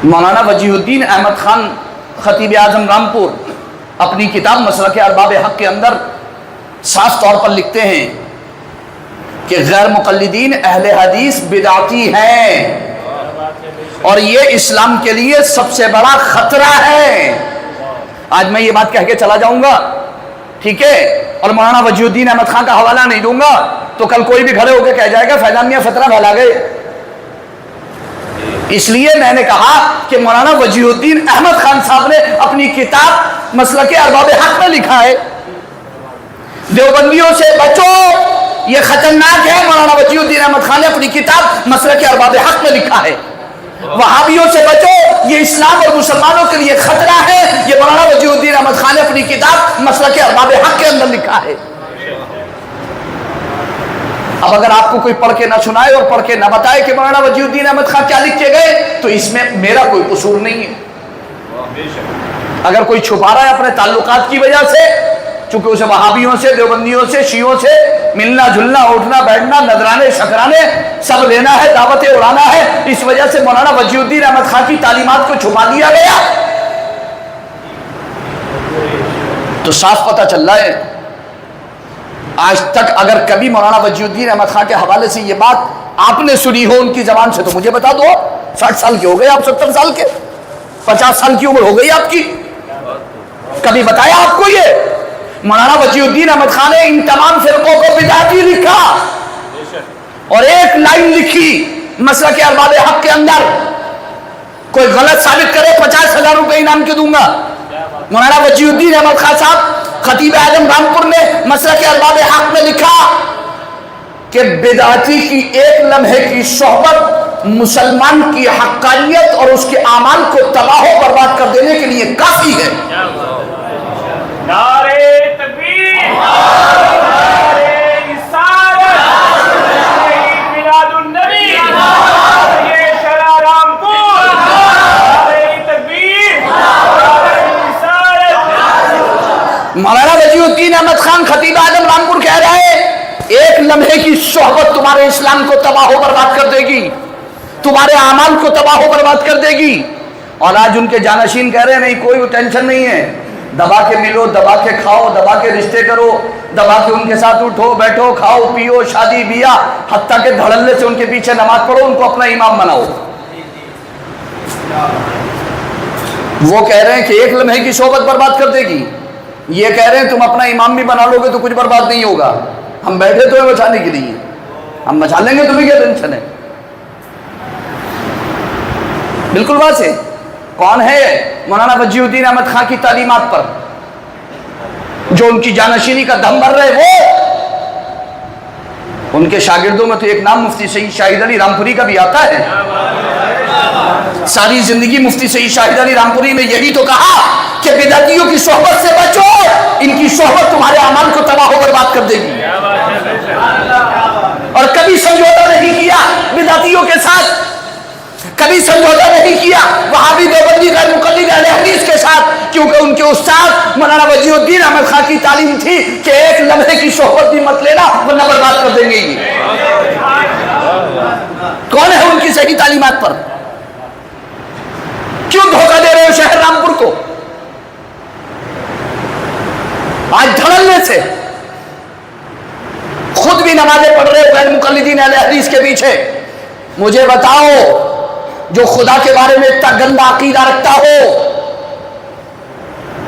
مولانا وجیہ احمد خان خطیب اعظم رامپور اپنی کتاب مسلک ارباب حق کے اندر صاف طور پر لکھتے ہیں کہ غیر مقلدین اہل حدیث بدعتی ہیں اور یہ اسلام کے لیے سب سے بڑا خطرہ ہے۔ آج میں یہ بات کہہ کے چلا جاؤں گا، ٹھیک ہے، اور مولانا وجیہ الدین احمد خان کا حوالہ نہیں دوں گا تو کل کوئی بھی کھڑے ہو کے کہہ جائے گا فیضان میاں فتنہ پھیلا گئے۔ اس لیے میں نے کہا کہ مولانا وجیہ الدین احمد خان صاحب نے اپنی کتاب مسلک ارباب حق میں لکھا ہے دیوبندیوں سے بچو، یہ خطرناک ہے۔ مولانا وجیہ الدین احمد خان نے اپنی کتاب مسلک ارباب حق میں لکھا ہے۔ وہابیوں سے بچو، یہ اسلام اور مسلمانوں کے لیے خطرہ ہے، یہ مولانا وجیہ الدین احمد خان نے اپنی کتاب مسلک ارباب حق کے اندر لکھا ہے۔ اب اگر آپ کو کوئی پڑھ کے نہ سنائے اور پڑھ کے نہ بتائے کہ مولانا وجیہ الدین احمد خان کیا لکھ کے گئے تو اس میں میرا کوئی قصور نہیں ہے۔ اگر کوئی چھپا رہا ہے اپنے تعلقات کی وجہ سے، چونکہ اسے وہابیوں سے، دیوبندیوں سے، شیعوں سے ملنا جلنا، اٹھنا بیٹھنا، نذرانے شکرانے سب لینا ہے، دعوتیں اڑانا ہے، اس وجہ سے مولانا وجیہ الدین احمد خان کی تعلیمات کو چھپا دیا گیا تو صاف پتہ چل رہا ہے۔ آج تک اگر کبھی مولانا وجیہ الدین احمد خان کے حوالے سے یہ بات آپ نے سنی ہو ان کی زبان سے تو مجھے بتا دو۔ 60 سال کے ہو گئے آپ، 70 سال کے، 50 سال کی عمر ہو گئی آپ کی، کبھی بتایا آپ کو یہ؟ مولانا وجیہ الدین احمد خان نے ان تمام فرقوں کو بدعتی لکھا اور ایک لائن لکھی مسلک ارباب حق کے اندر، کوئی غلط ثابت کرے 50,000 روپے انعام کے دوں گا۔ مولانا وجیہ الدین احمد خان صاحب خطیب اعظم رامپور نے مسلک ارباب حق میں لکھا کہ بدعتی کی ایک لمحے کی صحبت مسلمان کی حقانیت اور اس کے اعمال کو تباہ و برباد کر دینے کے لیے کافی ہے۔ نعرہ تکبیر، نعرہ رسالت، شہید میلاد النبی، یہ شرع رامپور، نعرہ تکبیر، نعرہ رسالت۔ مولانا وجیہ الدین احمد خان خطیب اعظم رامپور کہہ رہے ہیں ایک لمحے کی صحبت تمہارے اسلام کو تباہ و برباد کر دے گی، تمہارے اعمال کو تباہ و برباد کر دے گی۔ اور آج ان کے جانشین کہہ رہے ہیں نہیں کوئی ٹینشن نہیں ہے، دبا کے ملو، دبا کے کھاؤ، دبا کے رشتے کرو، دبا کے ان کے ساتھ اٹھو بیٹھو کھاؤ پیو، شادی بیاہ، حتیٰ کہ دھڑلے سے ان کے پیچھے نماز پڑھو، ان کو اپنا امام بناؤ۔ وہ کہہ رہے ہیں کہ ایک لمحے کی صحبت برباد کر دے گی، یہ کہہ رہے ہیں تم اپنا امام بھی بنا لو گے تو کچھ برباد نہیں ہوگا۔ ہم بیٹھے تو ہیں بچانے کے لیے، ہم بچا لیں گے، تمہیں کیا ٹینشن ہے؟ بالکل واضح کون ہے مولانا وجیہ الدین احمد خان کی تعلیمات پر جو ان کی جانشینی کا دم بھر رہے؟ وہ ان کے شاگردوں میں تو ایک نام مفتی سید شاہد علی رامپوری کا بھی آتا ہے۔ ساری زندگی مفتی سید شاہد علی رامپوری نے یہی تو کہا کہ بدعتیوں کی صحبت سے بچو، ان کی صحبت تمہارے اعمال کو تباہ و برباد کر دے گی، اور کبھی سمجھوتا نہیں کیا بدعتیوں کے ساتھ، کبھی سمجھوتا نہیں کیا وہابی دیوبندی غیر مقلد اہل حدیث کے ساتھ، کیونکہ ان کے استاد مولانا وجیہ الدین احمد خان کی تعلیم تھی کہ ایک لمحے کی صحبت بھی مت لینا ورنہ برباد کر دیں گے۔ یہ کون ہے ان کی صحیح تعلیمات پر؟ کیوں دھوکہ دے رہے ہو شہر رامپور کو؟ آج دھڑلنے سے خود بھی نمازیں پڑھ رہے غیر مقلدین اہل حدیث کے پیچھے۔ مجھے بتاؤ جو خدا کے بارے میں اتنا گندا عقیدہ رکھتا ہو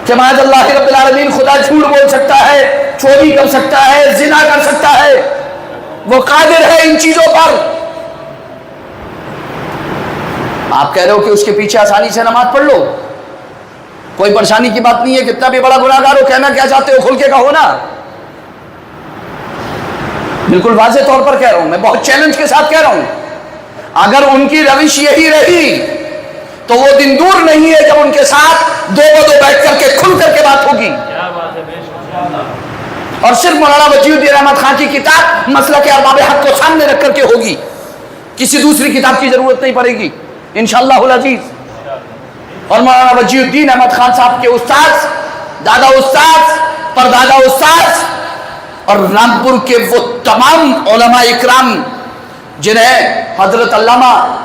کہ معاذ اللہ رب العالمین خدا جھوٹ بول سکتا ہے، چوری کر سکتا ہے، زنا کر سکتا ہے، وہ قادر ہے ان چیزوں پر، آپ کہہ رہے ہو کہ اس کے پیچھے آسانی سے نماز پڑھ لو، کوئی پریشانی کی بات نہیں ہے، کتنا بھی بڑا گناہگار ہو، کہنا کیا چاہتے ہو کھل کے کہو نا۔ بالکل واضح طور پر کہہ رہا ہوں، میں بہت چیلنج کے ساتھ کہہ رہا ہوں، اگر ان کی روش یہی رہی تو وہ دن دور نہیں ہے جب ان کے ساتھ دو بدو بیٹھ کر کے کھل کر کے بات ہوگی، اور صرف مولانا وجیہ الدین احمد خان کی کتاب مسلک ارباب حق کو سامنے رکھ کر کے ہوگی، کسی دوسری کتاب کی ضرورت نہیں پڑے گی انشاءاللہ العزیز۔ اور مولانا وجیہ الدین احمد خان صاحب کے استاد، دادا استاد، پردادا استاد اور رامپور کے وہ تمام علماء اکرام جنہیں حضرت علامہ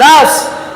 10,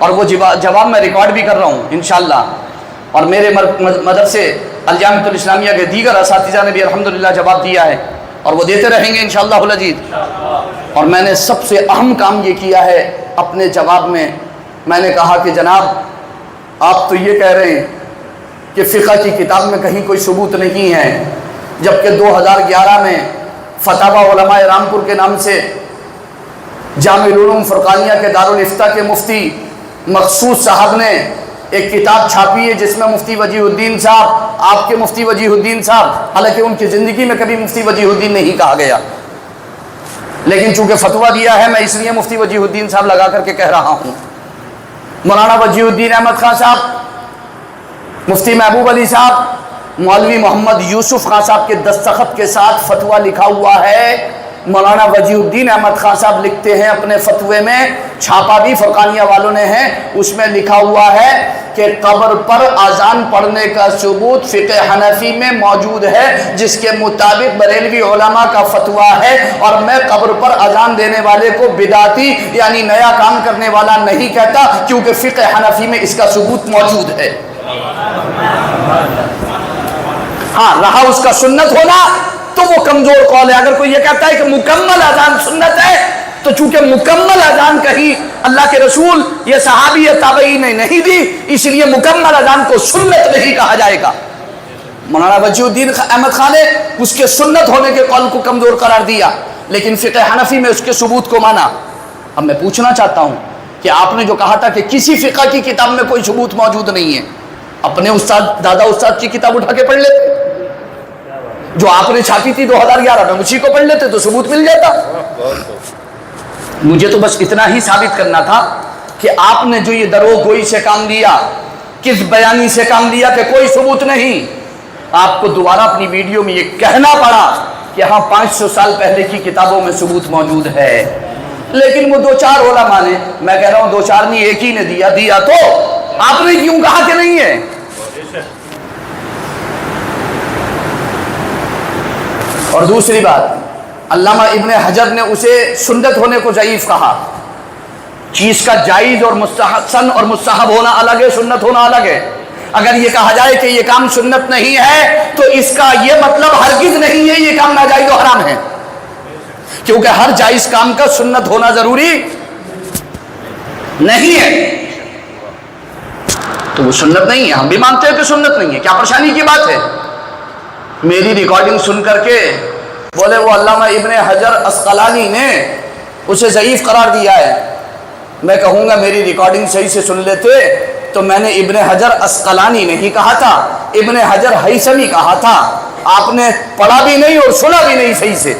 اور وہ جواب میں ریکارڈ بھی کر رہا ہوں انشاءاللہ، اور میرے مدرسے الجامعۃ الاسلامیہ کے دیگر اساتذہ نے بھی الحمدللہ جواب دیا ہے، اور وہ دیتے رہیں گے انشاءاللہ العزیز۔ اور میں نے سب سے اہم کام یہ کیا ہے اپنے جواب میں نے کہا کہ جناب آپ تو یہ کہہ رہے ہیں کہ فقہ کی کتاب میں کہیں کوئی ثبوت نہیں ہے، جبکہ 2011 میں فتاوی علماء رامپور کے نام سے جامع العلوم فرقانیہ کے دارالافتاء کے مفتی مخصوص صاحب نے ایک کتاب چھاپی ہے جس میں مفتی وجیہ الدین صاحب، آپ کے مفتی وجیہ الدین صاحب، حالانکہ ان کی زندگی میں کبھی مفتی وجیہ الدین نہیں کہا گیا، لیکن چونکہ فتویٰ دیا ہے میں اس لیے مفتی وجیہ الدین صاحب لگا کر کے کہہ رہا ہوں۔ مولانا وجیہ الدین احمد خان صاحب، مفتی محبوب علی صاحب، مولوی محمد یوسف خان صاحب کے دستخط کے ساتھ فتویٰ لکھا ہوا ہے۔ مولانا وجیہ الدین احمد خان صاحب لکھتے ہیں اپنے فتوے میں، چھاپا بھی فرقانیہ والوں نے ہے، اس میں لکھا ہوا ہے کہ قبر پر اذان پڑھنے کا ثبوت فقہ حنفی میں موجود ہے، جس کے مطابق بریلوی علماء کا فتویٰ ہے، اور میں قبر پر اذان دینے والے کو بدعتی یعنی نیا کام کرنے والا نہیں کہتا، کیونکہ فقہ حنفی میں اس کا ثبوت موجود ہے۔ ہاں رہا اس کا سنت ہونا تو وہ کمزور قول ہے۔ اگر کوئی یہ کہتا ہے کہ مکمل اذان سنت ہے، تو چونکہ مکمل اذان کہیں اللہ کے رسول یہ صحابی یا تابعی نے نہیں دی، اس لیے مکمل اذان کو سنت نہیں کہا جائے گا۔ مولانا وجیہ الدین احمد خان نے اس کے سنت ہونے کے قول کو کمزور قرار دیا، لیکن فقہ حنفی میں اس کے ثبوت کو مانا۔ اب میں پوچھنا چاہتا ہوں کہ آپ نے جو کہا تھا کہ کسی فقہ کی کتاب میں کوئی ثبوت موجود نہیں ہے، اپنے استاد دادا استاد کی کتاب اٹھا کے پڑھ لیتے، جو آپ نے چھاپی تھی 2011 میں، اسی کو پڑھ لیتے تو ثبوت مل جاتا۔ مجھے تو بس اتنا ہی ثابت کرنا تھا کہ آپ نے جو یہ دروغ گوئی سے کام لیا، کس بیانی سے کام لیا کہ کوئی ثبوت نہیں، آپ کو دوبارہ اپنی ویڈیو میں یہ کہنا پڑا کہ ہاں 500 سال پہلے کی کتابوں میں ثبوت موجود ہے، لیکن وہ 2-4 علماء نے، میں کہہ رہا ہوں 2-4 نہیں، ایک ہی نے دیا تو آپ نے کیوں کہا کہ نہیں ہے؟ اور دوسری بات، علامہ ابن حجر نے اسے سنت ہونے کو ضعیف کہا۔ چیز کا جائز اور مستحسن اور مستحب ہونا الگ ہے، سنت ہونا الگ ہے۔ اگر یہ کہا جائے کہ یہ کام سنت نہیں ہے تو اس کا یہ مطلب ہرگز نہیں ہے یہ کام ناجائز و حرام ہے، کیونکہ ہر جائز کام کا سنت ہونا ضروری نہیں ہے، تو وہ سنت نہیں ہے۔ ہم بھی مانتے ہیں کہ سنت نہیں ہے، کیا پریشانی کی بات ہے؟ میری ریکارڈنگ سن کر کے بولے وہ علامہ ابن حجر اسقلانی نے اسے ضعیف قرار دیا ہے۔ میں کہوں گا میری ریکارڈنگ صحیح سے سن لیتے تو میں نے ابن حجر اسقلانی نہیں کہا تھا، ابن حجر ہیثمی کہا تھا۔ آپ نے پڑھا بھی نہیں اور سنا بھی نہیں صحیح سے،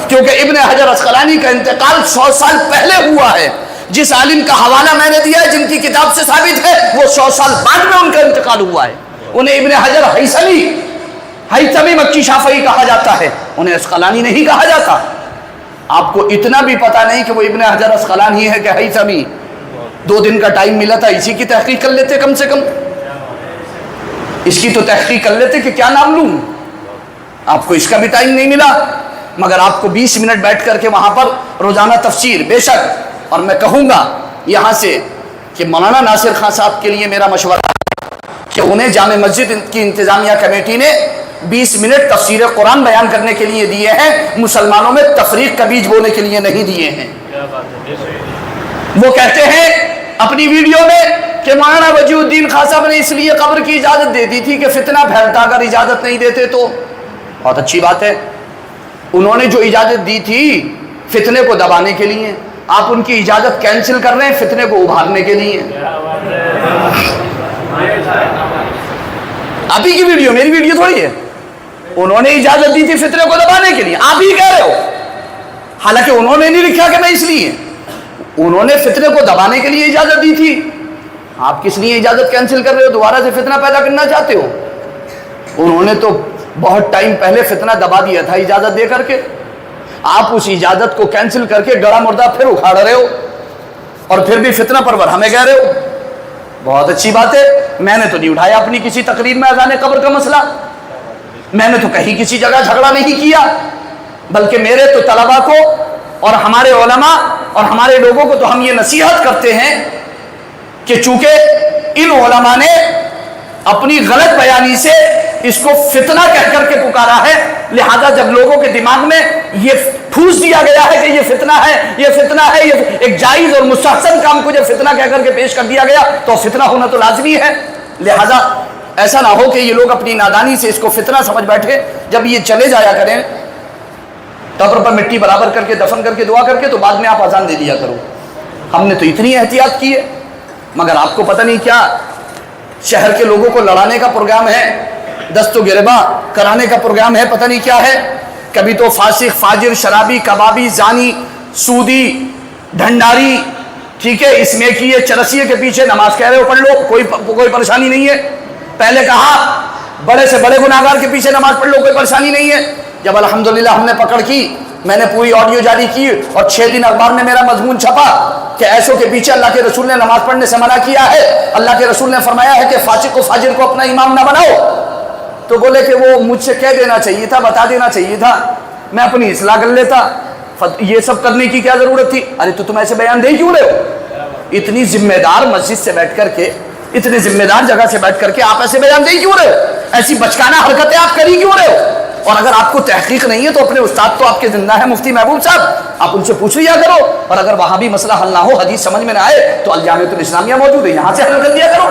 کیونکہ ابن حجر اسقلانی کا انتقال 100 سال پہلے ہوا ہے۔ جس عالم کا حوالہ میں نے دیا ہے، جن کی کتاب سے ثابت ہے، وہ 100 سال بعد میں ان کا انتقال ہوا ہے۔ انہیں ابن حجر ہیثمی مکی شافعی کہا جاتا ہے، انہیں اسقلانی نہیں کہا جاتا۔ آپ کو اتنا بھی پتا نہیں کہ وہ ابن حجر اسقلانی ہے کہ ہیثمی؟ 2 دن کا ٹائم ملا تھا، اسی کی تحقیق کر لیتے، کم سے کم اس کی تو تحقیق کر لیتے کہ کیا نام لوں۔ آپ کو اس کا بھی ٹائم نہیں ملا، مگر آپ کو 20 منٹ بیٹھ کر کے وہاں پر روزانہ تفسیر، بے شک۔ اور میں کہوں گا یہاں سے کہ مولانا ناصر خان صاحب کے لیے میرا مشورہ کہ انہیں جامع مسجد کی انتظامیہ کمیٹی نے 20 منٹ تفسیر قرآن بیان کرنے کے لیے دیے ہیں، مسلمانوں میں تفریق کا بیج بونے کے لیے نہیں دیے ہیں۔ وہ کہتے ہیں اپنی ویڈیو میں کہ مولانا وجیہ الدین خان صاحب نے اس لیے قبر کی اجازت دے دی تھی کہ فتنہ پھیلتا، اگر اجازت نہیں دیتے تو۔ بہت اچھی بات ہے، انہوں نے جو اجازت دی تھی فتنے کو دبانے کے لیے، آپ ان کی اجازت کینسل کر رہے ہیں فتنے کو ابھارنے کے لیے۔ آپ ہی کی ویڈیو، میری ویڈیو تھوڑی ہے۔ انہوں نے اجازت دی تھی فتنے کو دبانے کے لیے، آپ ہی کہہ رہے ہو، حالانکہ انہوں نے نہیں لکھا کہ میں اس لیے، انہوں نے فتنے کو دبانے کے لیے اجازت دی تھی۔ آپ کس لیے اجازت کینسل کر رہے ہو؟ دوبارہ سے فتنہ پیدا کرنا چاہتے ہو؟ انہوں نے تو بہت ٹائم پہلے فتنہ دبا دیا تھا اجازت دے کر کے، آپ اس اجازت کو کینسل کر کے گڑا مردہ پھر اکھاڑ رہے ہو، اور پھر بھی فتنہ پرور ہمیں کہہ رہے ہو۔ بہت اچھی بات ہے، میں نے تو نہیں اٹھایا اپنی کسی تقریر میں اذان قبر کا مسئلہ، میں نے تو کہیں کسی جگہ جھگڑا نہیں کیا، بلکہ میرے تو طلباء کو اور ہمارے علماء اور ہمارے لوگوں کو تو ہم یہ نصیحت کرتے ہیں کہ چونکہ ان علماء نے اپنی غلط بیانی سے اس کو فتنہ کہہ کر کے پکارا ہے، لہذا جب لوگوں کے دماغ میں یہ پھوس دیا گیا ہے کہ یہ فتنہ ہے، یہ فتنہ ہے، یہ ایک جائز اور مستحسن کام کو جب فتنہ کہہ کر کے پیش کر دیا گیا تو فتنہ ہونا تو لازمی ہے۔ لہذا ایسا نہ ہو کہ یہ لوگ اپنی نادانی سے اس کو فتنہ سمجھ بیٹھے، جب یہ چلے جایا کریں قبر پر مٹی برابر کر کے دفن کر کے دعا کر کے تو بعد میں آپ اذان دے دیا کرو۔ ہم نے تو اتنی احتیاط کی ہے، مگر آپ کو پتہ نہیں کیا شہر کے لوگوں کو لڑانے کا پروگرام ہے، دست و گربا کرانے کا پروگرام ہے، پتہ نہیں کیا ہے۔ کبھی تو فاسق، فاجر، شرابی، کبابی، زانی، سودی، ڈھنڈاری، ٹھیک ہے، اس میں کی چرسیے کے پیچھے نماز کہہ رہے ہو پڑھ لو، کوئی پریشانی نہیں ہے۔ پہلے کہا بڑے سے بڑے گناہگار کے پیچھے نماز پڑھ لو، کوئی پریشانی نہیں ہے۔ جب الحمدللہ ہم نے پکڑ کی، میں نے پوری آڈیو جاری کی اور 6 دن اخبار میں میرا مضمون چھپا کہ ایسوں کے پیچھے اللہ کے رسول نے نماز پڑھنے سے منع کیا ہے، اللہ کے رسول نے فرمایا ہے کہ فاسق و فاجر کو اپنا امام نہ بناؤ، تو بولے کہ وہ مجھ سے کہہ دینا چاہیے تھا، بتا دینا چاہیے تھا، میں اپنی اصلاح کر لیتا، یہ سب کرنے کی کیا ضرورت تھی؟ ارے تو تم ایسے بیان دے کیوں رہے ہو؟ اتنی ذمہ دار مسجد سے بیٹھ کر کے، اتنے ذمہ دار جگہ سے بیٹھ کر کے آپ ایسے بیان دے کیوں رہے ہو؟ ایسی بچکانہ حرکتیں آپ کری کیوں رہے ہو؟ اور اگر آپ کو تحقیق نہیں ہے تو اپنے استاد تو آپ کے زندہ ہے مفتی محبوب صاحب، آپ ان سے پوچھ لیا کرو، اور اگر وہاں بھی مسئلہ حل نہ ہو، حدیث سمجھ میں نہ آئے تو الجامعۃ الاسلامیہ موجود ہے، یہاں سے حل کر دیا کرو،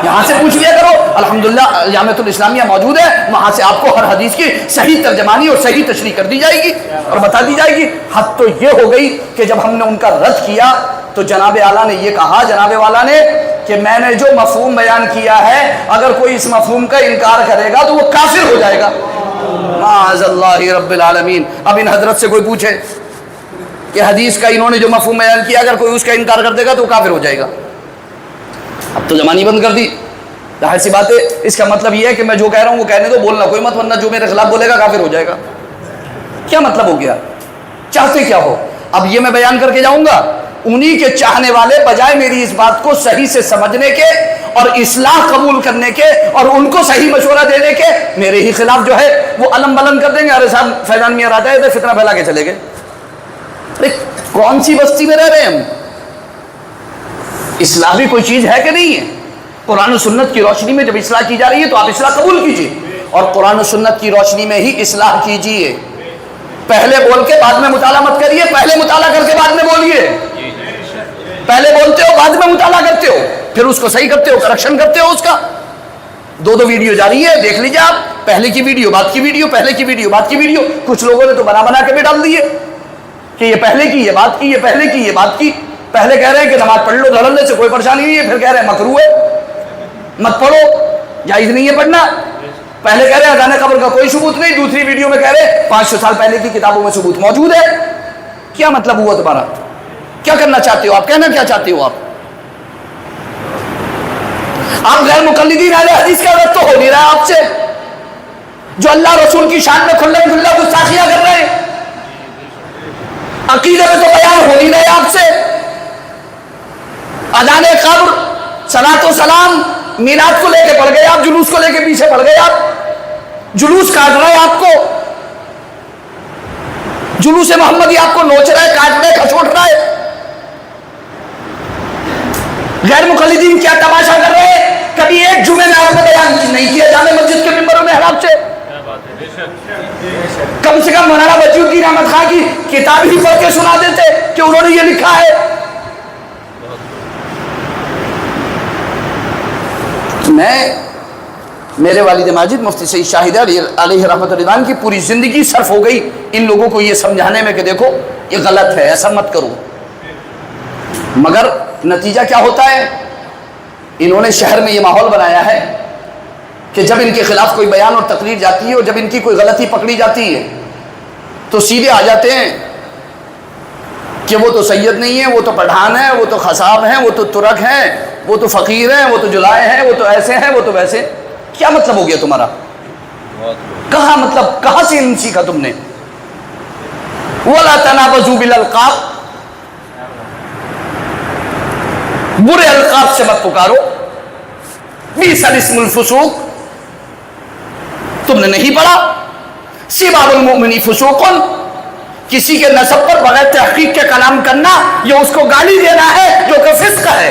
یہاں سے پوچھ لیا کرو۔ الحمدللہ الجامعۃ الاسلامیہ موجود ہے، وہاں سے آپ کو ہر حدیث کی صحیح ترجمانی اور صحیح تشریح کر دی جائے گی اور بتا دی جائے گی۔ حد تو یہ ہو گئی کہ جب ہم نے ان کا رد کیا تو جناب اعلیٰ نے یہ کہا، جناب والا نے، کہ میں نے جو مفہوم بیان کیا ہے اگر کوئی اس مفہوم کا انکار کرے گا تو وہ کافر ہو جائے گا۔ معاذ اللہ رب العالمین۔ اب ان حضرت سے کوئی پوچھے کہ حدیث کا انہوں نے جو مفہوم بیان کیا اگر کوئی اس کا انکار کر دے گا تو وہ کافر ہو جائے گا۔ اب تو زبانی بند کر دی، ظاہر سی بات ہے، اس کا مطلب یہ ہے کہ میں جو کہہ رہا ہوں وہ کہنے دو، بولنا کوئی مت، ورنہ جو میرے خلاف بولے گا کافر ہو جائے گا۔ کیا مطلب ہو گیا؟ چاہتے کیا ہو؟ اب یہ میں بیان کر کے جاؤں گا، انہی کے چاہنے والے بجائے میری اس بات کو صحیح سے سمجھنے کے اور اصلاح قبول کرنے کے اور ان کو صحیح مشورہ دینے کے، میرے ہی خلاف جو ہے وہ علم بلند کر دیں گے، ارے صاحب فیضان میاں آتا ہے فتنہ پھیلا کے چلے گئے۔ ارے کون سی بستی میں رہ رہے ہیں ہم؟ اصلاح بھی کوئی چیز ہے کہ نہیں ہے؟ قرآن و سنت کی روشنی میں جب اصلاح کی جا رہی ہے تو آپ اصلاح قبول کیجئے، اور قرآن و سنت کی روشنی میں ہی اصلاح کیجئے۔ پہلے بول کے بعد میں مطالعہ مت کریے، پہلے مطالعہ کر کے بعد میں بولیے۔ پہلے بولتے ہو بعد میں مطالعہ کرتے ہو، پھر اس کو صحیح کرتے ہو، کرکشن کرتے ہو اس کا۔ دو ویڈیو جاری ہے، دیکھ لیجیے آپ، پہلے کی ویڈیو بعد کی ویڈیو، پہلے کی ویڈیو بعد کی ویڈیو۔ کچھ لوگوں نے تو بنا کے بھی ڈال دیے کہ یہ پہلے کی، یہ بات کی، یہ پہلے کی، یہ بات کی۔ پہلے کہہ رہے ہیں کہ نماز پڑھ لو دھڑلنے سے کوئی پریشانی نہیں ہے، پھر کہہ رہے ہیں مکروہ ہے، مت پڑھو، جائز نہیں ہے پڑھنا۔ پہلے کہہ رہے ہیں اذان قبر کا کوئی ثبوت نہیں، دوسری ویڈیو میں کہہ رہے ہیں 500 سال پہلے کی کتابوں میں ثبوت موجود ہے۔ کیا مطلب ہوا تمہارا؟ کیا کرنا چاہتے ہو آپ؟ کہنا کیا چاہتے ہو آپ؟ آپ غیر مقلدین اہل حدیث کا رد تو ہو نہیں رہا آپ سے، جو اللہ رسول کی شان میں کھلا کھلا گستاخیاں کر رہے ہیں، عقیدے میں تو بیان ہو نہیں رہے آپ سے۔ اذان قبر، صلاۃ و سلام، میلاد کو لے کے پڑھ گئے آپ، جلوس کو لے کے پیچھے پڑھ گئے آپ، جلوس کاٹ رہے ہیں آپ کو، جلوس محمدی آپ کو نوچ رہا ہے، کاٹ رہا ہے، کھچوٹ رہا ہے۔ غیر مقلدین کیا تماشا کر رہے ہیں؟ کبھی ایک جمعے میں آپ نے بیان نہیں کیا جامع مسجد کے ممبروں میں حرام سے؟ کم سے کم مولانا وجیہ الدین احمد خان کی کتاب ہی پڑھ کے سنا دیتے کہ انہوں نے یہ لکھا ہے۔ میرے والد ماجد مفتی سید شاہد علیہ رحمۃ اللہ کی پوری زندگی صرف ہو گئی ان لوگوں کو یہ سمجھانے میں کہ دیکھو یہ غلط ہے، ایسا مت کرو، مگر نتیجہ کیا ہوتا ہے؟ انہوں نے شہر میں یہ ماحول بنایا ہے کہ جب ان کے خلاف کوئی بیان اور تقریر جاتی ہے اور جب ان کی کوئی غلطی پکڑی جاتی ہے تو سیدھے آ جاتے ہیں کہ وہ تو سید نہیں ہے، وہ تو پٹھان ہے، وہ تو خصاب ہیں، وہ تو ترک ہیں، وہ تو فقیر ہیں، وہ تو جلائے ہیں، وہ تو ایسے ہیں، وہ تو ویسے۔ کیا مطلب ہو گیا تمہارا؟ کہاں مطلب کہاں سے ان سیکھا تم نے؟ وَلَا تَنَابَزُوا بِالْأَلْقَابِ، برے القاب سے مت پکارو۔ بِئْسَ الِاسْمُ الْفُسُوقُ، تم نے نہیں پڑھا؟ سِبَابُ الْمُؤْمِنِ فُسُوقٌ، کسی کے نسب پر بغیر تحقیق کے کلام کرنا یہ اس کو گالی دینا ہے جو کہ فسق ہے۔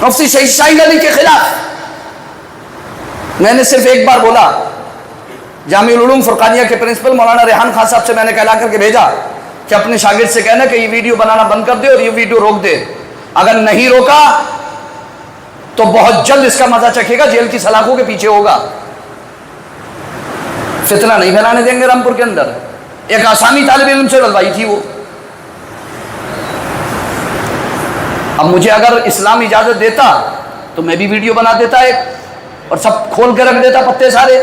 مفتی شہید شاہین علی کے خلاف میں نے صرف ایک بار بولا، جامع العلوم فرقانیہ کے پرنسپل مولانا ریحان خان صاحب سے میں نے کہلا کر کے بھیجا کہ اپنے شاگرد سے کہنا کہ یہ ویڈیو بنانا بند کر دے اور یہ ویڈیو روک دے، اگر نہیں روکا تو بہت جلد اس کا مزہ چکھے گا، جیل کی سلاخوں کے پیچھے ہوگا، فتنہ نہیں پھیلانے دیں گے رامپور کے اندر۔ ایک آسامی طالب علم سے رلوائی تھی وہ، اب مجھے اگر اسلام اجازت دیتا تو میں بھی ویڈیو بنا دیتا ایک اور سب کھول کے رکھ دیتا پتے سارے،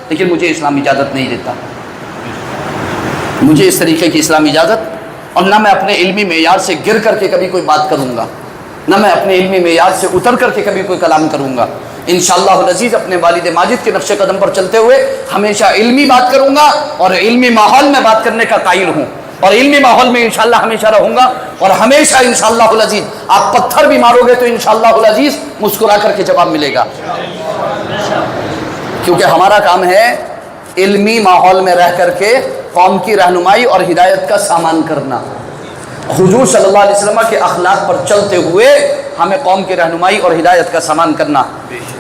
لیکن مجھے اسلام اجازت نہیں دیتا، مجھے اس طریقے کی اسلام اجازت، اور نہ میں اپنے علمی معیار سے گر کر کے کبھی کوئی بات کروں گا، نہ میں اپنے علمی معیار سے اتر کر کے کبھی کوئی کلام کروں گا۔ انشاءاللہ العزیز اپنے والد ماجد کے نقش قدم پر چلتے ہوئے ہمیشہ علمی بات کروں گا اور علمی ماحول میں بات کرنے کا قائل ہوں، اور علمی ماحول میں انشاءاللہ ہمیشہ رہوں گا، اور ہمیشہ انشاءاللہ العزیز آپ پتھر بھی مارو گے تو انشاءاللہ العزیز مسکرا کر کے جواب ملے گا، کیونکہ ہمارا کام ہے علمی ماحول میں رہ کر کے قوم کی رہنمائی اور ہدایت کا سامان کرنا، حضور صلی اللہ علیہ وسلم کے اخلاق پر چلتے ہوئے ہمیں قوم کی رہنمائی اور ہدایت کا سامان کرنا۔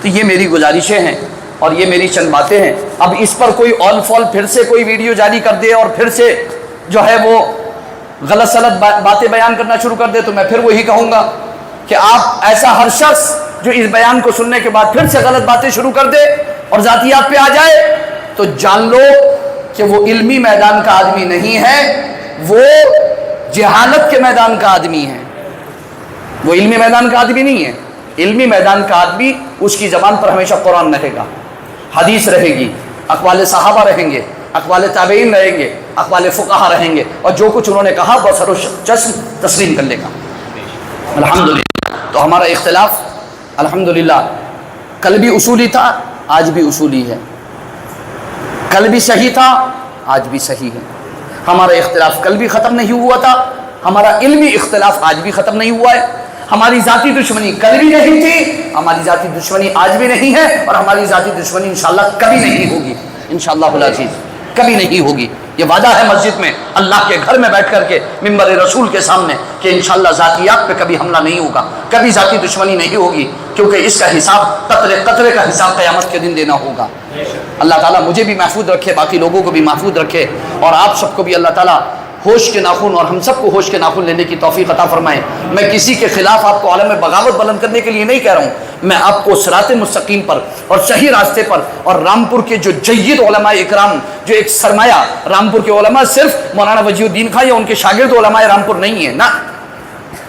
تو یہ میری گزارشیں ہیں اور یہ میری چند باتیں ہیں۔ اب اس پر کوئی آل فال پھر سے کوئی ویڈیو جاری کر دے اور پھر سے جو ہے وہ غلط سلط باتیں بیان کرنا شروع کر دے تو میں پھر وہی کہوں گا کہ آپ ایسا ہر شخص جو اس بیان کو سننے کے بعد پھر سے غلط باتیں شروع کر دے اور ذاتیات پہ آ جائے تو جان لو کہ وہ علمی میدان کا آدمی نہیں ہے، وہ جہالت کے میدان کا آدمی ہے، وہ علمی میدان کا آدمی نہیں ہے۔ علمی میدان کا آدمی اس کی زبان پر ہمیشہ قرآن رہے گا، حدیث رہے گی، اقوال صحابہ رہیں گے، اقوال تابعین رہیں گے، اقوال فقہا رہیں گے، اور جو کچھ انہوں نے کہا بسر و چشم تسلیم کر لے گا۔ الحمدللہ تو ہمارا اختلاف الحمدللہ کل بھی اصولی تھا، آج بھی اصولی ہے، کل بھی صحیح تھا، آج بھی صحیح ہے۔ ہمارا اختلاف کل بھی ختم نہیں ہوا تھا، ہمارا علمی اختلاف آج بھی ختم نہیں ہوا ہے، ہماری ذاتی دشمنی کل بھی نہیں تھی، ہماری ذاتی دشمنی آج بھی نہیں ہے، اور ہماری ذاتی دشمنی انشاءاللہ کبھی نہیں ہوگی، انشاءاللہ العزیز کبھی نہیں ہوگی۔ یہ وعدہ ہے مسجد میں اللہ کے گھر میں بیٹھ کر کے ممبر رسول کے سامنے کہ انشاءاللہ ذاتیات پہ کبھی حملہ نہیں ہوگا، کبھی ذاتی دشمنی نہیں ہوگی، کیونکہ اس کا حساب قطرے قطرے کا حساب قیامت کے دن دینا ہوگا۔ اللہ تعالیٰ مجھے بھی محفوظ رکھے، باقی لوگوں کو بھی محفوظ رکھے، اور آپ سب کو بھی اللہ تعالیٰ ہوش کے ناخن اور ہم سب کو ہوش کے ناخن لینے کی توفیق عطا فرمائے۔ میں کسی کے خلاف آپ کو عالم بغاوت بلند کرنے کے لیے نہیں کہہ رہا ہوں، میں آپ کو صراط مستقیم پر اور صحیح راستے پر، اور رامپور کے جو جید علماء اکرام، جو ایک سرمایہ رامپور کے علماء صرف مولانا وجیہ الدین خان یا ان کے شاگرد علماء رامپور نہیں ہیں، نہ،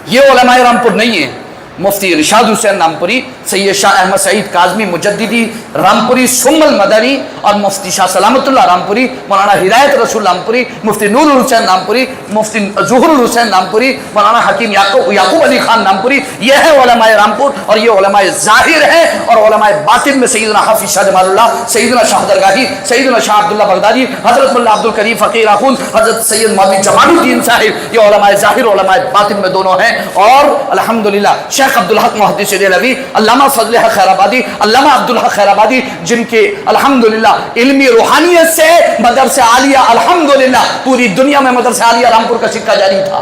یہ علماء رامپور نہیں ہیں۔ مفتی ارشاد حسین رامپوری، سید شاہ احمد سعید کاظمی مجددی رامپوری ثم المدنی، اور مفتی شاہ سلامت اللہ رامپوری، مولانا ہدایت رسول رامپوری، مفتی نور الحسین رامپوری، مفتی ظہور الحسین رامپوری، مولانا حکیم یعقوب علی خان رامپوری، یہ ہے علماء رامپور، اور یہ علماء ظاہر ہیں، اور علماء باطن میں سیدنا حافظ شاہ جمال اللہ، سیدنا شاہ درگاہی، سیدنا شاہ عبداللہ بغدادی، حضرت ملا عبد الکریم فقیر آخوند، حضرت سید مولوی جمال الدین صاحب، یہ علماء ظاہر علماء باطن میں دونوں ہیں، اور الحمدللہ شیخ عبدالحق محدث دہلوی، علامہ فضل حق خیر آبادی، علامہ عبدالحق خیر آبادی، جن کے الحمدللہ علمی روحانیت سے مدرسہ عالیہ الحمدللہ پوری دنیا میں مدرسہ عالیہ رامپور کا سکہ جاری تھا۔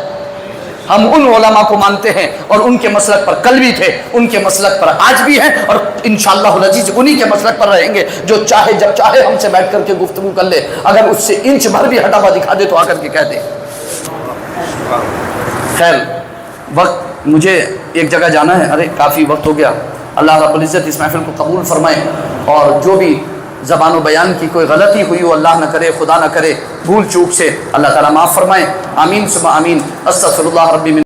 ہم ان علماء کو مانتے ہیں اور ان کے مسلک پر کل بھی تھے، ان کے مسلک پر آج بھی ہیں، اور انشاءاللہ العزیز انہی کے مسلک پر رہیں گے۔ جو چاہے جب چاہے ہم سے بیٹھ کر کے گفتگو کر لے، اگر اس سے انچ بھر بھی ہٹا ہوا دکھا دے تو آ کر کے کہہ دے۔ خیر، وقت مجھے ایک جگہ جانا ہے، ارے کافی وقت ہو گیا۔ اللہ رب العزت اس محفل کو قبول فرمائے، اور جو بھی زبان و بیان کی کوئی غلطی ہوئی ہو اللہ نہ کرے، خدا نہ کرے، بھول چوک سے اللہ تعالیٰ معاف فرمائے۔ آمین ثم آمین۔ استغفر اللہ ربی من